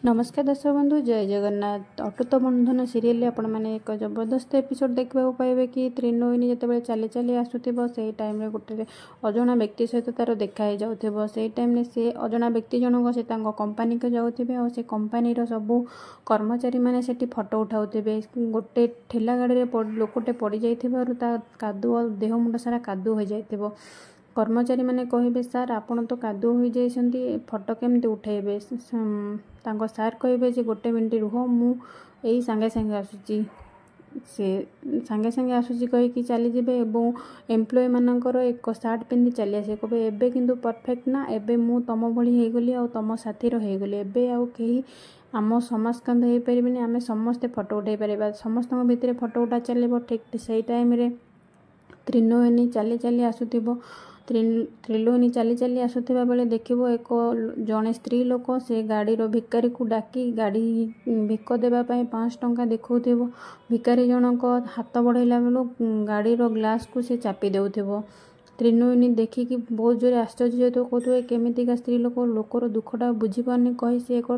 नमस्कार दर्शक बंधु जय जगन्नाथ। अटूत बंधन सीरियल आपण मैंने एक जबरदस्त एपिसोड देखा पाइबे कि त्रिनयनी जिते चली चली आसुव से टाइम गोटे अजना व्यक्ति सहित तार देखा जाऊे से टाइम से अजना व्यक्ति जनक से कंपानी को जाऊे और से कंपानी सबू कर्मचारी मैंने से फटो उठाऊे। गोटे ठेला गाड़ी में लोकटे पड़ जा कादुआ देह मुंड सारा कादु हो जाइए। कर्मचारी मैंने कहे सार आपण तो कादुआ हो जाइए फटो केमती उठेबे। सार कहे जे गोटे मिनट रुह मु सांगे सांगे आसूची से सांगे सांगे आसूची कहीकि चली जाए और एम्प्लॉय मानकर एक सार्ट पिंधि चली आसे कहे एबे किंतु परफेक्ट ना एबे मु तम भली हो गली आ तम साथीर हो गली एबे आउ कहीं आम समाजकंद हो पारे आम समस्ते फटो उठे पार समस्त भितर फटो उठा चलो। ठीक से टाइम त्रिनयनी चली चली आसुव त्रिलोनी चली चली आसुवा बेले देखिबो एक जड़े स्त्री लोक से गाड़ी भिकारी को डाकी गाड़ी भिक देवाई 5 टंका देखो। भिकारी जनक हाथ बढ़ेला बेलू गाड़ी ग्लास को से चापी देउथिबो। त्रिनयनी देखिकी बहुत जोर आश्चर्य तो कहते केमितिका स्त्री लोकर दुखटा बुझीपारनी कही से एक